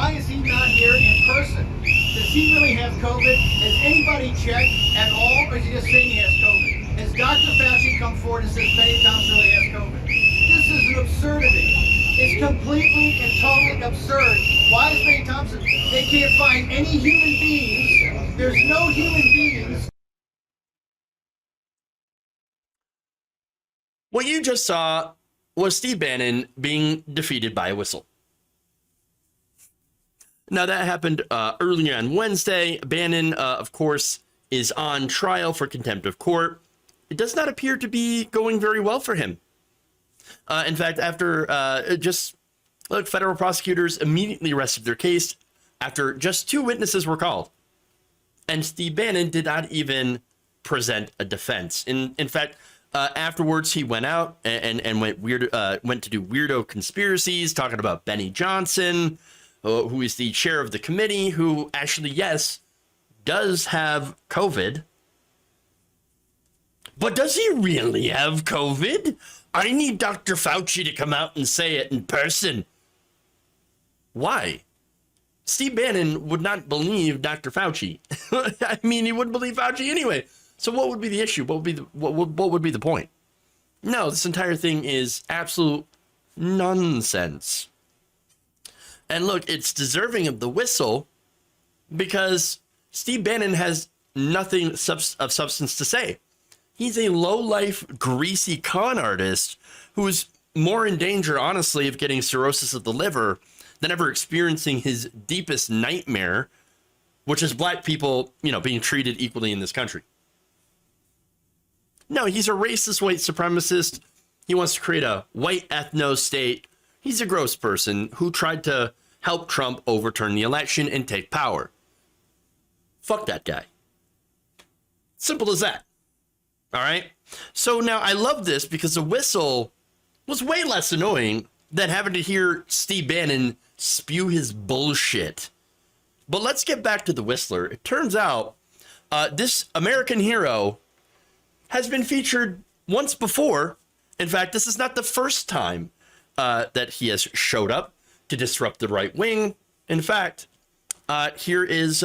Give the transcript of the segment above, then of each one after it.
why is he not here in person? Does he really have COVID? Has anybody checked at all, or is he just saying he has COVID? Has Dr. Fauci come forward and says Benny Thompson really has COVID? This is an absurdity. It's completely and totally absurd. Why is Benny Thompson? They can't find any human beings. There's no human beings. What you just saw was Steve Bannon being defeated by a whistle. Now, that happened earlier on Wednesday. Bannon, of course, is on trial for contempt of court. It does not appear to be going very well for him. In fact, after federal prosecutors immediately rested their case after just 2 witnesses were called. And Steve Bannon did not even present a defense. In fact, afterwards, he went out and went to do weirdo conspiracies, talking about Benny Johnson, who is the chair of the committee, who actually, yes, does have COVID. But does he really have COVID? I need Dr. Fauci to come out and say it in person. Why? Steve Bannon would not believe Dr. Fauci. I mean, he wouldn't believe Fauci anyway. So what would be the issue? What would be the point? No, this entire thing is absolute nonsense. And look, it's deserving of the whistle because Steve Bannon has nothing of substance to say. He's a low-life, greasy con artist who's more in danger, honestly, of getting cirrhosis of the liver than ever experiencing his deepest nightmare, which is black people, being treated equally in this country. No, he's a racist white supremacist. He wants to create a white ethno state. He's a gross person who tried to help Trump overturn the election and take power. Fuck that guy. Simple as that. All right. So now I love this because the whistle was way less annoying than having to hear Steve Bannon spew his bullshit. But let's get back to the whistler. It turns out this American hero has been featured once before. In fact, this is not the first time that he has showed up to disrupt the right wing. In fact, here is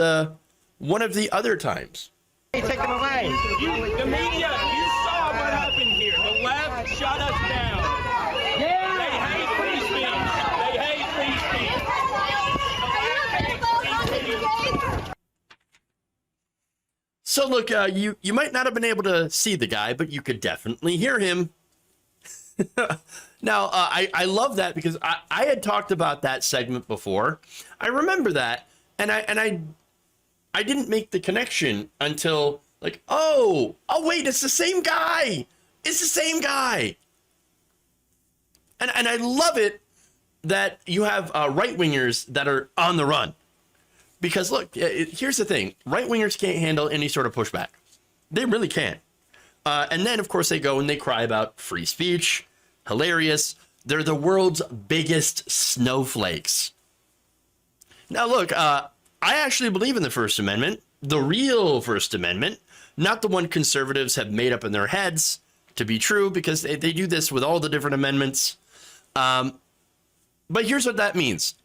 one of the other times. Take him away. The media, you saw what happened here. The left shut us down. Yeah. They hate free speech. They hate free speech. So look, you might not have been able to see the guy, but you could definitely hear him. Now, I love that because I had talked about that segment before. I remember that, and I didn't make the connection until like, oh wait, it's the same guy. It's the same guy. And I love it that you have right-wingers that are on the run. Because look, here's the thing. Right-wingers can't handle any sort of pushback. They really can't. And then, of course, they go and they cry about free speech. Hilarious. They're the world's biggest snowflakes. Now, look, I actually believe in the First Amendment, the real First Amendment, not the one conservatives have made up in their heads to be true, because they do this with all the different amendments. But here's what that means.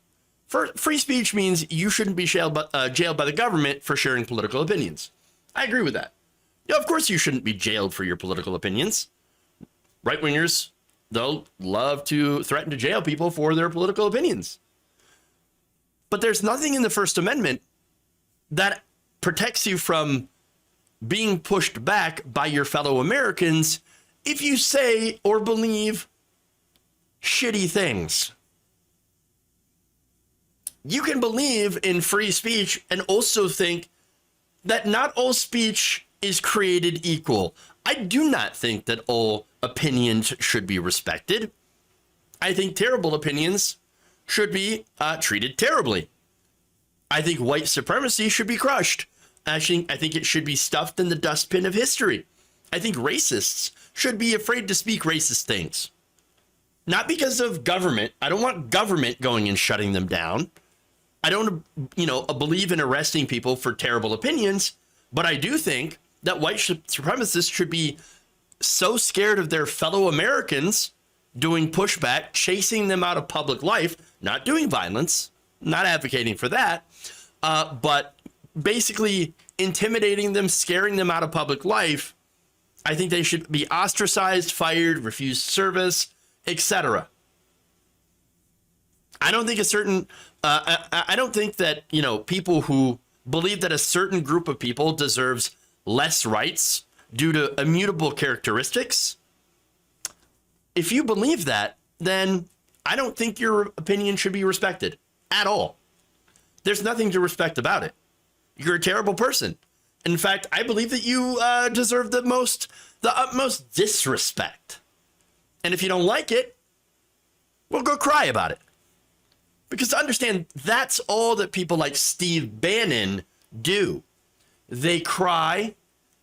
Free speech means you shouldn't be jailed by the government for sharing political opinions. I agree with that. Yeah, of course you shouldn't be jailed for your political opinions. Right-wingers, they'll love to threaten to jail people for their political opinions. But there's nothing in the First Amendment that protects you from being pushed back by your fellow Americans if you say or believe shitty things. You can believe in free speech and also think that not all speech is created equal. I do not think that all opinions should be respected. I think terrible opinions should be treated terribly. I think white supremacy should be crushed. Actually, I think it should be stuffed in the dustbin of history. I think racists should be afraid to speak racist things. Not because of government. I don't want government going and shutting them down. I don't, believe in arresting people for terrible opinions, but I do think that white supremacists should be so scared of their fellow Americans doing pushback, chasing them out of public life, not doing violence, not advocating for that, but basically intimidating them, scaring them out of public life. I think they should be ostracized, fired, refused service, etc. I don't think I don't think that, people who believe that a certain group of people deserves less rights due to immutable characteristics. If you believe that, then I don't think your opinion should be respected at all. There's nothing to respect about it. You're a terrible person. In fact, I believe that you deserve the utmost disrespect. And if you don't like it, well, go cry about it. Because to understand, that's all that people like Steve Bannon do. They cry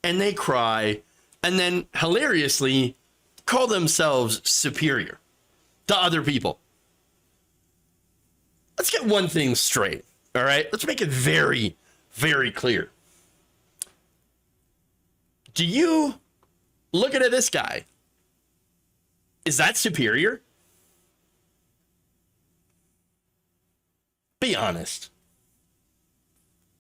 and they cry and then hilariously call themselves superior to other people. Let's get one thing straight, all right? Let's make it very, very clear. Do you look at this guy? Is that superior? Be honest.